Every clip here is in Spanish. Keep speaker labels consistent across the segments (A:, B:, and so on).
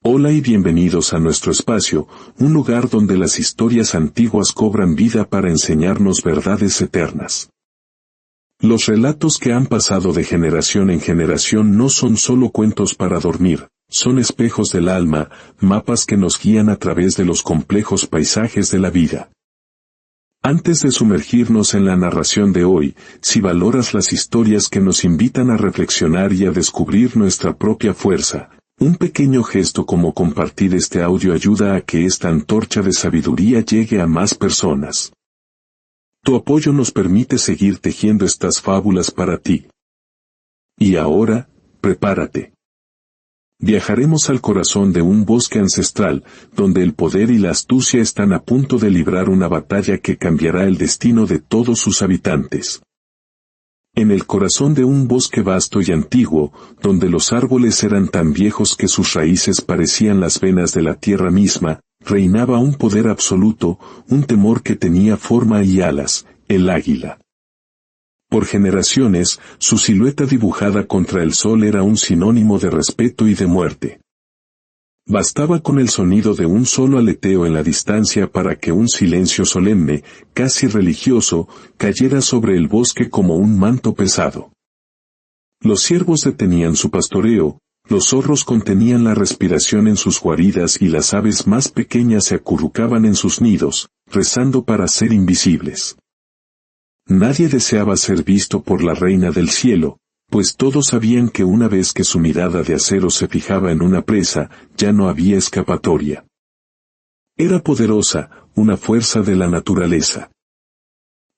A: Hola y bienvenidos a nuestro espacio, un lugar donde las historias antiguas cobran vida para enseñarnos verdades eternas. Los relatos que han pasado de generación en generación no son solo cuentos para dormir, son espejos del alma, mapas que nos guían a través de los complejos paisajes de la vida. Antes de sumergirnos en la narración de hoy, si valoras las historias que nos invitan a reflexionar y a descubrir nuestra propia fuerza, un pequeño gesto como compartir este audio ayuda a que esta antorcha de sabiduría llegue a más personas. Tu apoyo nos permite seguir tejiendo estas fábulas para ti. Y ahora, prepárate. Viajaremos al corazón de un bosque ancestral, donde el poder y la astucia están a punto de librar una batalla que cambiará el destino de todos sus habitantes. En el corazón de un bosque vasto y antiguo, donde los árboles eran tan viejos que sus raíces parecían las venas de la tierra misma, reinaba un poder absoluto, un temor que tenía forma y alas, el águila. Por generaciones, su silueta dibujada contra el sol era un sinónimo de respeto y de muerte. Bastaba con el sonido de un solo aleteo en la distancia para que un silencio solemne, casi religioso, cayera sobre el bosque como un manto pesado. Los ciervos detenían su pastoreo, los zorros contenían la respiración en sus guaridas y las aves más pequeñas se acurrucaban en sus nidos, rezando para ser invisibles. Nadie deseaba ser visto por la reina del cielo, pues todos sabían que una vez que su mirada de acero se fijaba en una presa, ya no había escapatoria. Era poderosa, una fuerza de la naturaleza.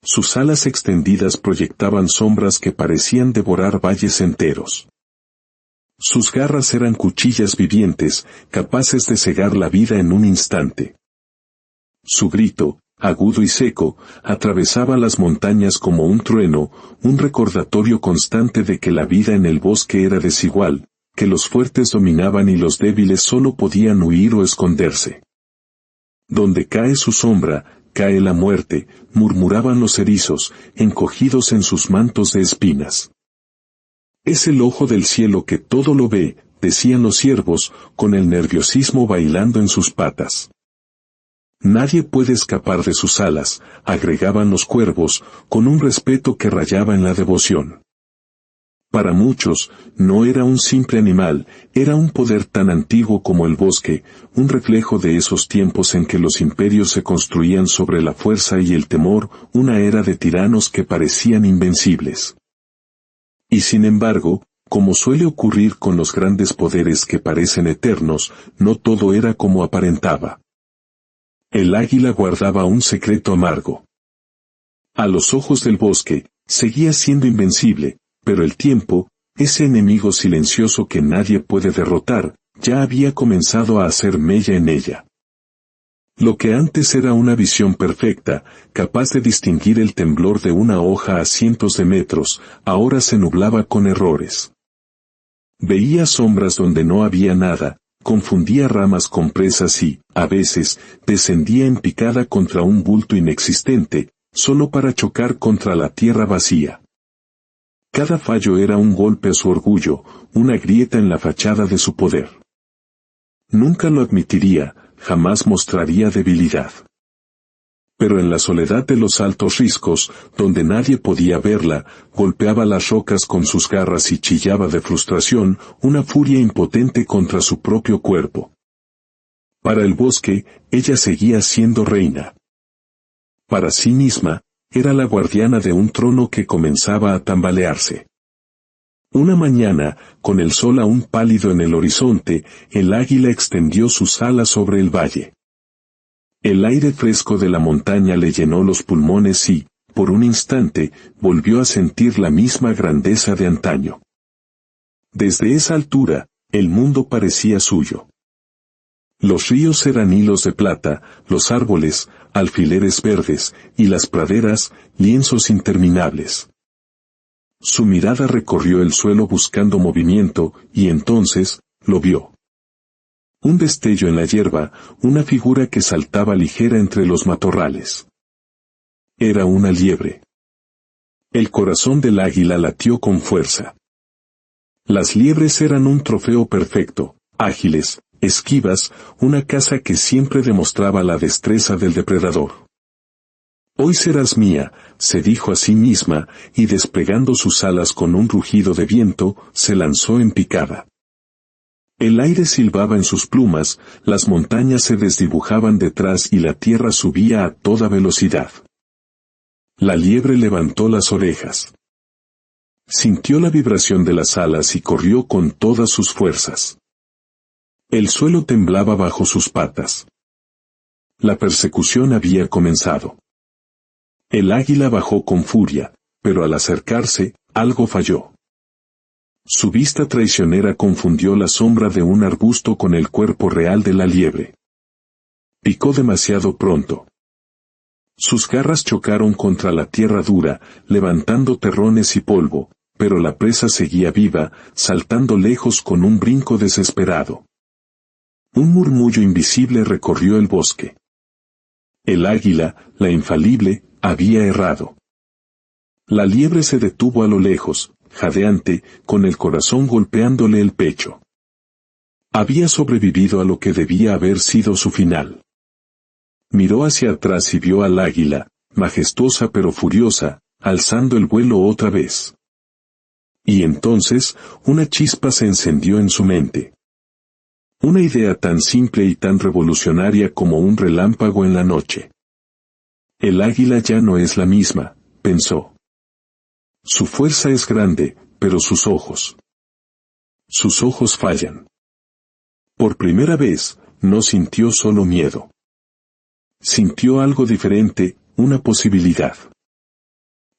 A: Sus alas extendidas proyectaban sombras que parecían devorar valles enteros. Sus garras eran cuchillas vivientes, capaces de cegar la vida en un instante. Su grito, agudo y seco, atravesaba las montañas como un trueno, un recordatorio constante de que la vida en el bosque era desigual, que los fuertes dominaban y los débiles solo podían huir o esconderse. Donde cae su sombra, cae la muerte, murmuraban los erizos, encogidos en sus mantos de espinas. Es el ojo del cielo que todo lo ve, decían los ciervos, con el nerviosismo bailando en sus patas. Nadie puede escapar de sus alas, agregaban los cuervos, con un respeto que rayaba en la devoción. Para muchos, no era un simple animal, era un poder tan antiguo como el bosque, un reflejo de esos tiempos en que los imperios se construían sobre la fuerza y el temor, una era de tiranos que parecían invencibles. Y sin embargo, como suele ocurrir con los grandes poderes que parecen eternos, no todo era como aparentaba. El águila guardaba un secreto amargo. A los ojos del bosque, seguía siendo invencible, pero el tiempo, ese enemigo silencioso que nadie puede derrotar, ya había comenzado a hacer mella en ella. Lo que antes era una visión perfecta, capaz de distinguir el temblor de una hoja a cientos de metros, ahora se nublaba con errores. Veía sombras donde no había nada, confundía ramas con presas y, a veces, descendía en picada contra un bulto inexistente, solo para chocar contra la tierra vacía. Cada fallo era un golpe a su orgullo, una grieta en la fachada de su poder. Nunca lo admitiría, jamás mostraría debilidad. Pero en la soledad de los altos riscos, donde nadie podía verla, golpeaba las rocas con sus garras y chillaba de frustración, una furia impotente contra su propio cuerpo. Para el bosque, ella seguía siendo reina. Para sí misma, era la guardiana de un trono que comenzaba a tambalearse. Una mañana, con el sol aún pálido en el horizonte, el águila extendió sus alas sobre el valle. El aire fresco de la montaña le llenó los pulmones y, por un instante, volvió a sentir la misma grandeza de antaño. Desde esa altura, el mundo parecía suyo. Los ríos eran hilos de plata, los árboles, alfileres verdes, y las praderas, lienzos interminables. Su mirada recorrió el suelo buscando movimiento, y entonces, lo vio. Un destello en la hierba, una figura que saltaba ligera entre los matorrales. Era una liebre. El corazón del águila latió con fuerza. Las liebres eran un trofeo perfecto, ágiles, esquivas, una caza que siempre demostraba la destreza del depredador. Hoy serás mía, se dijo a sí misma, y desplegando sus alas con un rugido de viento, se lanzó en picada. El aire silbaba en sus plumas, las montañas se desdibujaban detrás y la tierra subía a toda velocidad. La liebre levantó las orejas. Sintió la vibración de las alas y corrió con todas sus fuerzas. El suelo temblaba bajo sus patas. La persecución había comenzado. El águila bajó con furia, pero al acercarse, algo falló. Su vista traicionera confundió la sombra de un arbusto con el cuerpo real de la liebre. Picó demasiado pronto. Sus garras chocaron contra la tierra dura, levantando terrones y polvo, pero la presa seguía viva, saltando lejos con un brinco desesperado. Un murmullo invisible recorrió el bosque. El águila, la infalible, había errado. La liebre se detuvo a lo lejos, jadeante, con el corazón golpeándole el pecho. Había sobrevivido a lo que debía haber sido su final. Miró hacia atrás y vio al águila, majestuosa pero furiosa, alzando el vuelo otra vez. Y entonces, una chispa se encendió en su mente. Una idea tan simple y tan revolucionaria como un relámpago en la noche. El águila ya no es la misma, pensó. Su fuerza es grande, pero sus ojos fallan. Por primera vez, no sintió solo miedo. Sintió algo diferente, una posibilidad.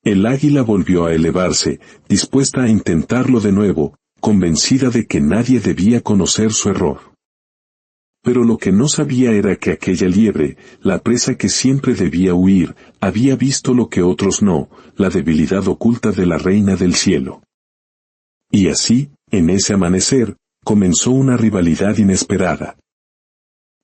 A: El águila volvió a elevarse, dispuesta a intentarlo de nuevo, convencida de que nadie debía conocer su error. Pero lo que no sabía era que aquella liebre, la presa que siempre debía huir, había visto lo que otros no, la debilidad oculta de la reina del cielo. Y así, en ese amanecer, comenzó una rivalidad inesperada.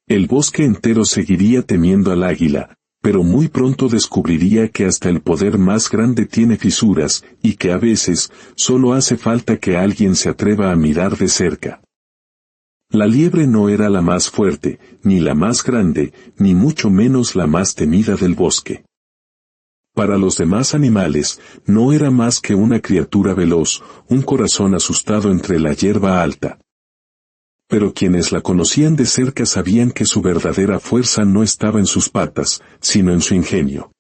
A: El bosque entero seguiría temiendo al águila, pero muy pronto descubriría que hasta el poder más grande tiene fisuras, y que a veces, solo hace falta que alguien se atreva a mirar de cerca. La liebre no era la más fuerte, ni la más grande, ni mucho menos la más temida del bosque. Para los demás animales, no era más que una criatura veloz, un corazón asustado entre la hierba alta. Pero quienes la conocían de cerca sabían que su verdadera fuerza no estaba en sus patas, sino en su ingenio.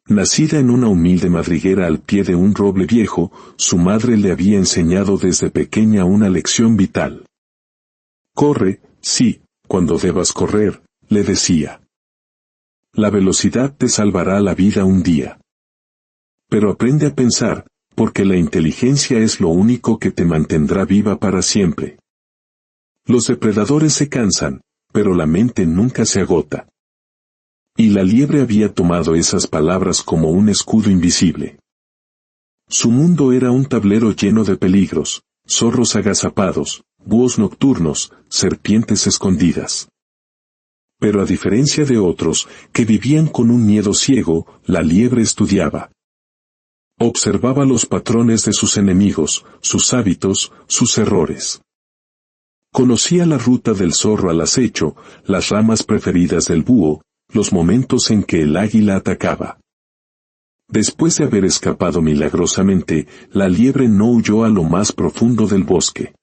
A: Nacida en una humilde madriguera al pie de un roble viejo, su madre le había enseñado desde pequeña una lección vital. Corre, sí, cuando debas correr, le decía. La velocidad te salvará la vida un día. Pero aprende a pensar, porque la inteligencia es lo único que te mantendrá viva para siempre. Los depredadores se cansan, pero la mente nunca se agota. Y la liebre había tomado esas palabras como un escudo invisible. Su mundo era un tablero lleno de peligros, zorros agazapados, búhos nocturnos, serpientes escondidas. Pero a diferencia de otros, que vivían con un miedo ciego, la liebre estudiaba. Observaba los patrones de sus enemigos, sus hábitos, sus errores. Conocía la ruta del zorro al acecho, las ramas preferidas del búho, los momentos en que el águila atacaba. Después de haber escapado milagrosamente, la liebre no huyó a lo más profundo del bosque.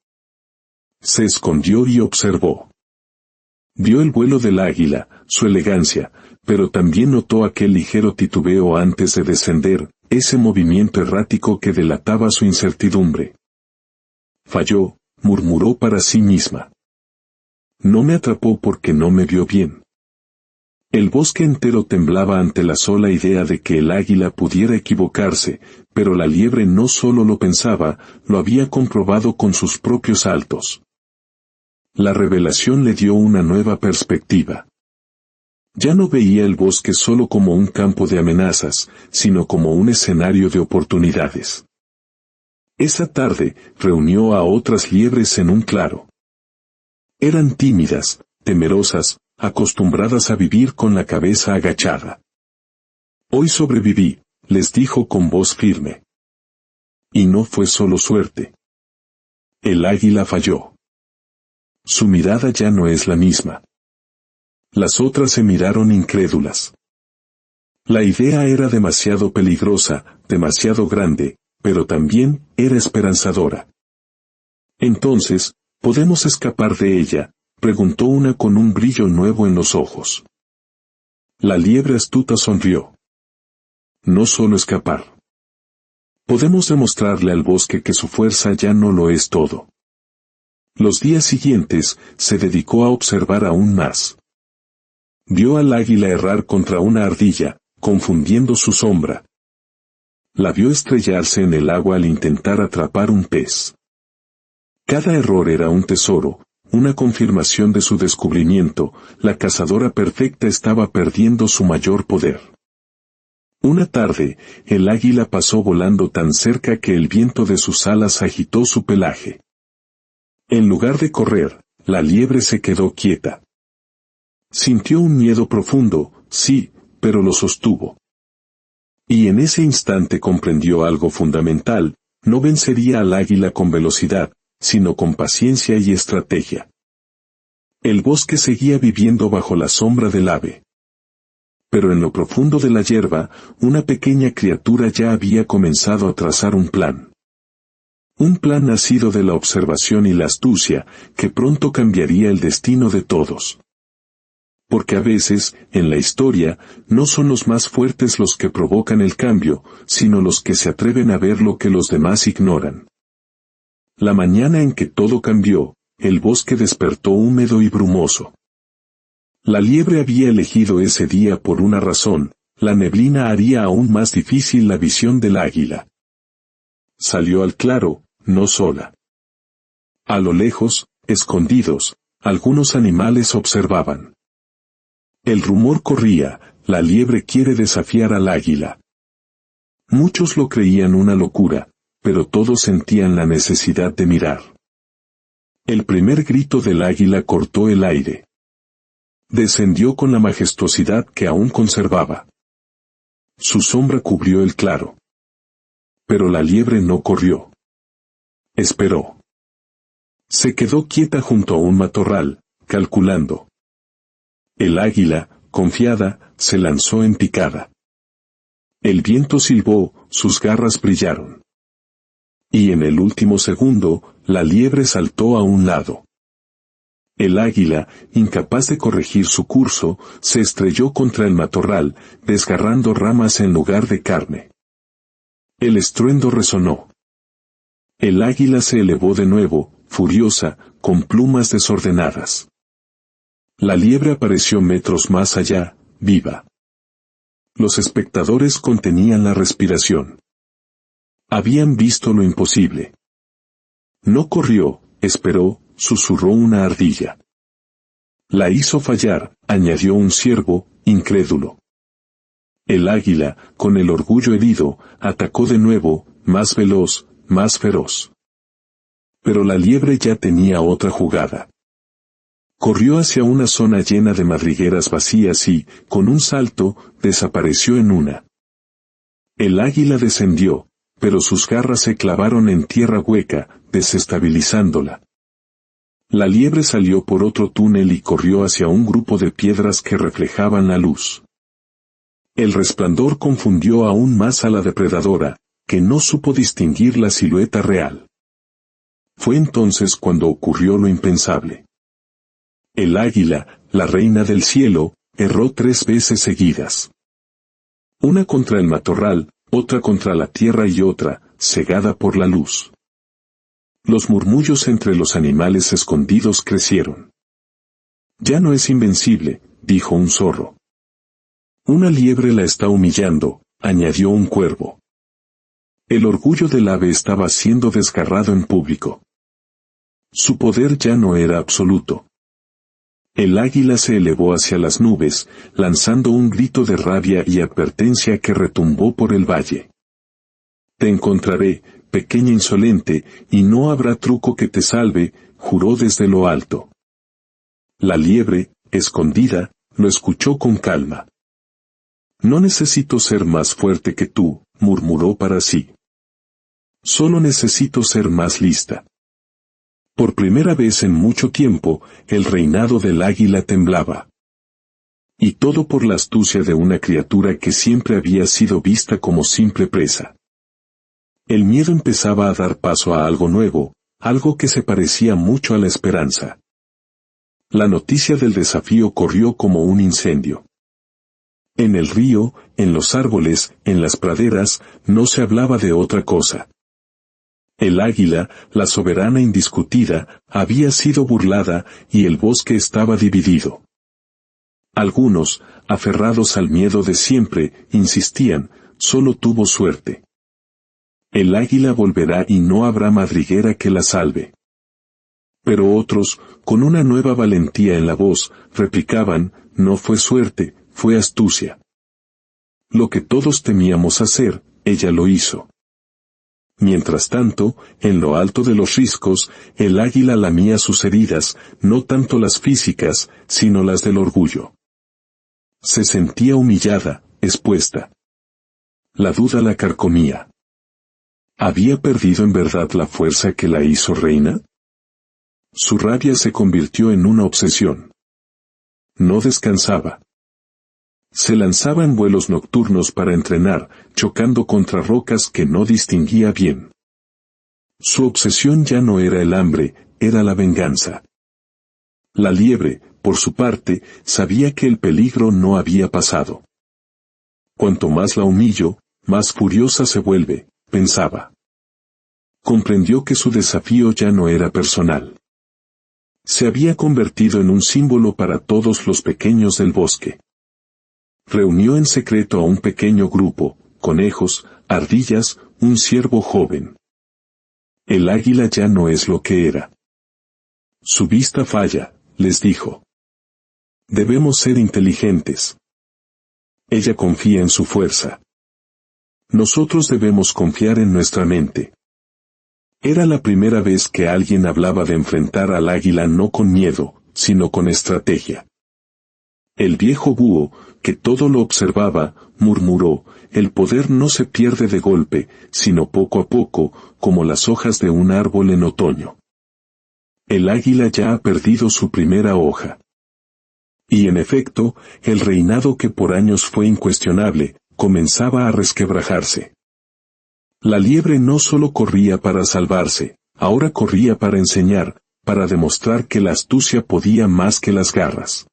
A: Se escondió y observó. Vio el vuelo del águila, su elegancia, pero también notó aquel ligero titubeo antes de descender, ese movimiento errático que delataba su incertidumbre. Falló, murmuró para sí misma. No me atrapó porque no me vio bien. El bosque entero temblaba ante la sola idea de que el águila pudiera equivocarse, pero la liebre no solo lo pensaba, lo había comprobado con sus propios saltos. La revelación le dio una nueva perspectiva. Ya no veía el bosque solo como un campo de amenazas, sino como un escenario de oportunidades. Esa tarde, reunió a otras liebres en un claro. Eran tímidas, temerosas, acostumbradas a vivir con la cabeza agachada. Hoy sobreviví, les dijo con voz firme. Y no fue solo suerte. El águila falló. Su mirada ya no es la misma. Las otras se miraron incrédulas. La idea era demasiado peligrosa, demasiado grande, pero también era esperanzadora. Entonces, ¿podemos escapar de ella?, preguntó una con un brillo nuevo en los ojos. La liebre astuta sonrió. No solo escapar. Podemos demostrarle al bosque que su fuerza ya no lo es todo. Los días siguientes, se dedicó a observar aún más. Vio al águila errar contra una ardilla, confundiendo su sombra. La vio estrellarse en el agua al intentar atrapar un pez. Cada error era un tesoro, una confirmación de su descubrimiento. La cazadora perfecta estaba perdiendo su mayor poder. Una tarde, el águila pasó volando tan cerca que el viento de sus alas agitó su pelaje. En lugar de correr, la liebre se quedó quieta. Sintió un miedo profundo, sí, pero lo sostuvo. Y en ese instante comprendió algo fundamental: no vencería al águila con velocidad, sino con paciencia y estrategia. El bosque seguía viviendo bajo la sombra del ave. Pero en lo profundo de la hierba, una pequeña criatura ya había comenzado a trazar un plan. Un plan nacido de la observación y la astucia, que pronto cambiaría el destino de todos. Porque a veces, en la historia, no son los más fuertes los que provocan el cambio, sino los que se atreven a ver lo que los demás ignoran. La mañana en que todo cambió, el bosque despertó húmedo y brumoso. La liebre había elegido ese día por una razón: la neblina haría aún más difícil la visión del águila. Salió al claro, no sola. A lo lejos, escondidos, algunos animales observaban. El rumor corría: la liebre quiere desafiar al águila. Muchos lo creían una locura, pero todos sentían la necesidad de mirar. El primer grito del águila cortó el aire. Descendió con la majestuosidad que aún conservaba. Su sombra cubrió el claro. Pero la liebre no corrió. Esperó. Se quedó quieta junto a un matorral, calculando. El águila, confiada, se lanzó en picada. El viento silbó, sus garras brillaron. Y en el último segundo, la liebre saltó a un lado. El águila, incapaz de corregir su curso, se estrelló contra el matorral, desgarrando ramas en lugar de carne. El estruendo resonó. El águila se elevó de nuevo, furiosa, con plumas desordenadas. La liebre apareció metros más allá, viva. Los espectadores contenían la respiración. Habían visto lo imposible. No corrió, esperó, susurró una ardilla. La hizo fallar, añadió un ciervo, incrédulo. El águila, con el orgullo herido, atacó de nuevo, más veloz, más feroz. Pero la liebre ya tenía otra jugada. Corrió hacia una zona llena de madrigueras vacías y, con un salto, desapareció en una. El águila descendió, pero sus garras se clavaron en tierra hueca, desestabilizándola. La liebre salió por otro túnel y corrió hacia un grupo de piedras que reflejaban la luz. El resplandor confundió aún más a la depredadora, que no supo distinguir la silueta real. Fue entonces cuando ocurrió lo impensable. El águila, la reina del cielo, erró 3 veces seguidas. Una contra el matorral, otra contra la tierra y otra, cegada por la luz. Los murmullos entre los animales escondidos crecieron. Ya no es invencible, dijo un zorro. Una liebre la está humillando, añadió un cuervo. El orgullo del ave estaba siendo desgarrado en público. Su poder ya no era absoluto. El águila se elevó hacia las nubes, lanzando un grito de rabia y advertencia que retumbó por el valle. Te encontraré, pequeña insolente, y no habrá truco que te salve, juró desde lo alto. La liebre, escondida, lo escuchó con calma. No necesito ser más fuerte que tú, murmuró para sí. Solo necesito ser más lista. Por primera vez en mucho tiempo, el reinado del águila temblaba. Y todo por la astucia de una criatura que siempre había sido vista como simple presa. El miedo empezaba a dar paso a algo nuevo, algo que se parecía mucho a la esperanza. La noticia del desafío corrió como un incendio. En el río, en los árboles, en las praderas, no se hablaba de otra cosa. El águila, la soberana indiscutida, había sido burlada, y el bosque estaba dividido. Algunos, aferrados al miedo de siempre, insistían, solo tuvo suerte. El águila volverá y no habrá madriguera que la salve. Pero otros, con una nueva valentía en la voz, replicaban, no fue suerte, fue astucia. Lo que todos temíamos hacer, ella lo hizo. Mientras tanto, en lo alto de los riscos, el águila lamía sus heridas, no tanto las físicas, sino las del orgullo. Se sentía humillada, expuesta. La duda la carcomía. ¿Había perdido en verdad la fuerza que la hizo reina? Su rabia se convirtió en una obsesión. No descansaba. Se lanzaba en vuelos nocturnos para entrenar, chocando contra rocas que no distinguía bien. Su obsesión ya no era el hambre, era la venganza. La liebre, por su parte, sabía que el peligro no había pasado. Cuanto más la humillo, más furiosa se vuelve, pensaba. Comprendió que su desafío ya no era personal. Se había convertido en un símbolo para todos los pequeños del bosque. Reunió en secreto a un pequeño grupo, conejos, ardillas, un ciervo joven. El águila ya no es lo que era. Su vista falla, les dijo. Debemos ser inteligentes. Ella confía en su fuerza. Nosotros debemos confiar en nuestra mente. Era la primera vez que alguien hablaba de enfrentar al águila no con miedo, sino con estrategia. El viejo búho, que todo lo observaba, murmuró, el poder no se pierde de golpe, sino poco a poco, como las hojas de un árbol en otoño. El águila ya ha perdido su primera hoja. Y en efecto, el reinado que por años fue incuestionable, comenzaba a resquebrajarse. La liebre no solo corría para salvarse, ahora corría para enseñar, para demostrar que la astucia podía más que las garras.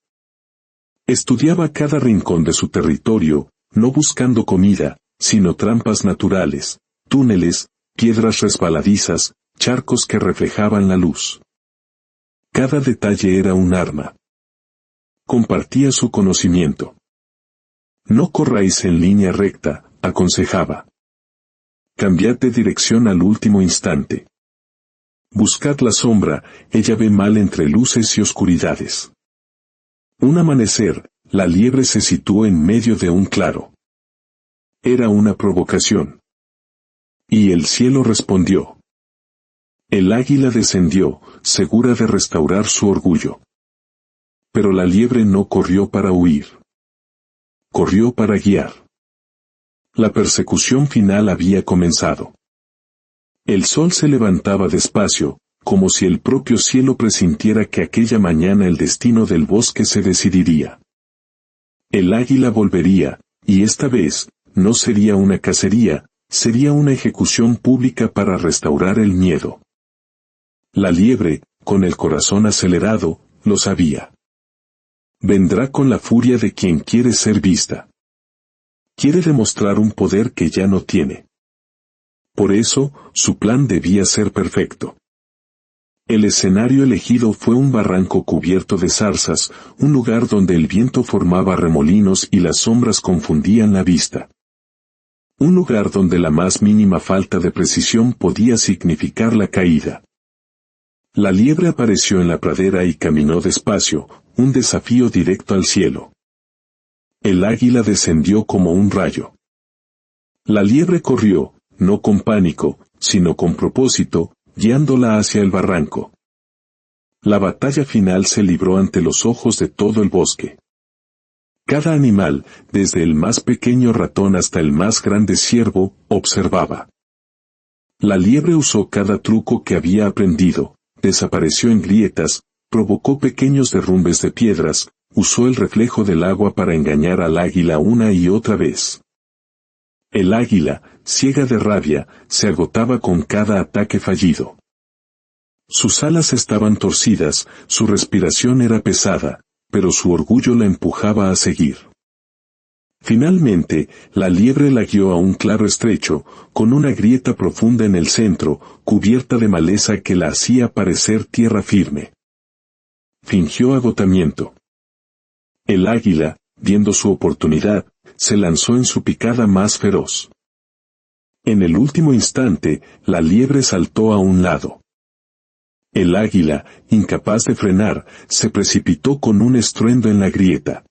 A: Estudiaba cada rincón de su territorio, no buscando comida, sino trampas naturales, túneles, piedras resbaladizas, charcos que reflejaban la luz. Cada detalle era un arma. Compartía su conocimiento. No corráis en línea recta, aconsejaba. Cambiad de dirección al último instante. Buscad la sombra, ella ve mal entre luces y oscuridades. Un amanecer, la liebre se situó en medio de un claro. Era una provocación. Y el cielo respondió. El águila descendió, segura de restaurar su orgullo. Pero la liebre no corrió para huir. Corrió para guiar. La persecución final había comenzado. El sol se levantaba despacio, como si el propio cielo presintiera que aquella mañana el destino del bosque se decidiría. El águila volvería, y esta vez, no sería una cacería, sería una ejecución pública para restaurar el miedo. La liebre, con el corazón acelerado, lo sabía. Vendrá con la furia de quien quiere ser vista. Quiere demostrar un poder que ya no tiene. Por eso, su plan debía ser perfecto. El escenario elegido fue un barranco cubierto de zarzas, un lugar donde el viento formaba remolinos y las sombras confundían la vista. Un lugar donde la más mínima falta de precisión podía significar la caída. La liebre apareció en la pradera y caminó despacio, un desafío directo al cielo. El águila descendió como un rayo. La liebre corrió, no con pánico, sino con propósito, guiándola hacia el barranco. La batalla final se libró ante los ojos de todo el bosque. Cada animal, desde el más pequeño ratón hasta el más grande ciervo, observaba. La liebre usó cada truco que había aprendido, desapareció en grietas, provocó pequeños derrumbes de piedras, usó el reflejo del agua para engañar al águila una y otra vez. El águila, ciega de rabia, se agotaba con cada ataque fallido. Sus alas estaban torcidas, su respiración era pesada, pero su orgullo la empujaba a seguir. Finalmente, la liebre la guió a un claro estrecho, con una grieta profunda en el centro, cubierta de maleza que la hacía parecer tierra firme. Fingió agotamiento. El águila, viendo su oportunidad, se lanzó en su picada más feroz. En el último instante, la liebre saltó a un lado. El águila, incapaz de frenar, se precipitó con un estruendo en la grieta.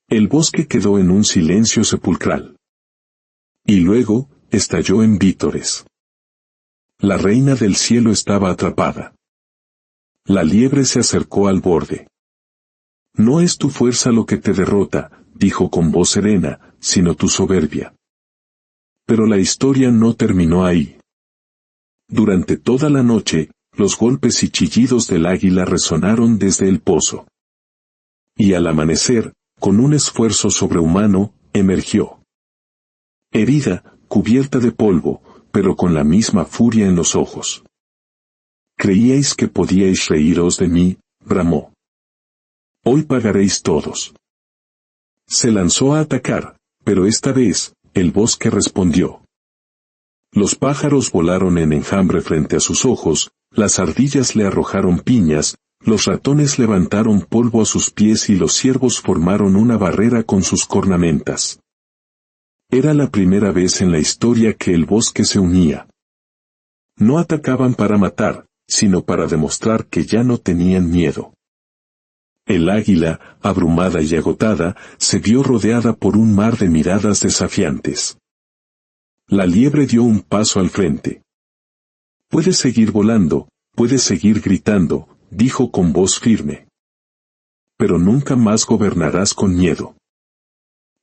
A: El bosque quedó en un silencio sepulcral. Y luego, estalló en vítores. La reina del cielo estaba atrapada. La liebre se acercó al borde. No es tu fuerza lo que te derrota, dijo con voz serena, sino tu soberbia. Pero la historia no terminó ahí. Durante toda la noche, los golpes y chillidos del águila resonaron desde el pozo. Y al amanecer, con un esfuerzo sobrehumano, emergió. Herida, cubierta de polvo, pero con la misma furia en los ojos. ¿Creíais que podíais reíros de mí?, bramó. Hoy pagaréis todos. Se lanzó a atacar, pero esta vez, el bosque respondió. Los pájaros volaron en enjambre frente a sus ojos, las ardillas le arrojaron piñas, los ratones levantaron polvo a sus pies y los ciervos formaron una barrera con sus cornamentas. Era la primera vez en la historia que el bosque se unía. No atacaban para matar, sino para demostrar que ya no tenían miedo. El águila, abrumada y agotada, se vio rodeada por un mar de miradas desafiantes. La liebre dio un paso al frente. Puedes seguir volando, puedes seguir gritando, dijo con voz firme. Pero nunca más gobernarás con miedo.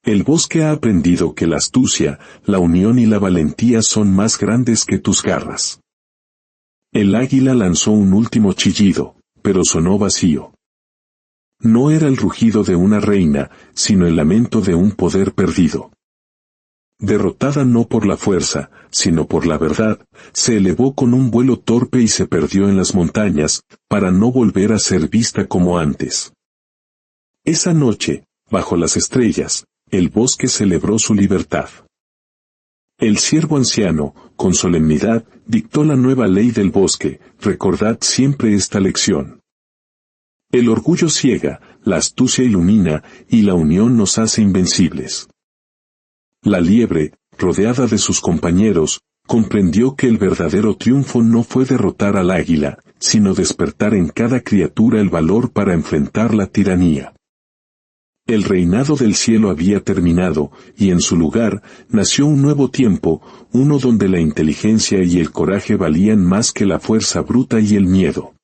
A: El bosque ha aprendido que la astucia, la unión y la valentía son más grandes que tus garras. El águila lanzó un último chillido, pero sonó vacío. No era el rugido de una reina, sino el lamento de un poder perdido. Derrotada no por la fuerza, sino por la verdad, se elevó con un vuelo torpe y se perdió en las montañas, para no volver a ser vista como antes. Esa noche, bajo las estrellas, el bosque celebró su libertad. El ciervo anciano, con solemnidad, dictó la nueva ley del bosque: recordad siempre esta lección. El orgullo ciega, la astucia ilumina, y la unión nos hace invencibles. La liebre, rodeada de sus compañeros, comprendió que el verdadero triunfo no fue derrotar al águila, sino despertar en cada criatura el valor para enfrentar la tiranía. El reinado del cielo había terminado, y en su lugar, nació un nuevo tiempo, uno donde la inteligencia y el coraje valían más que la fuerza bruta y el miedo.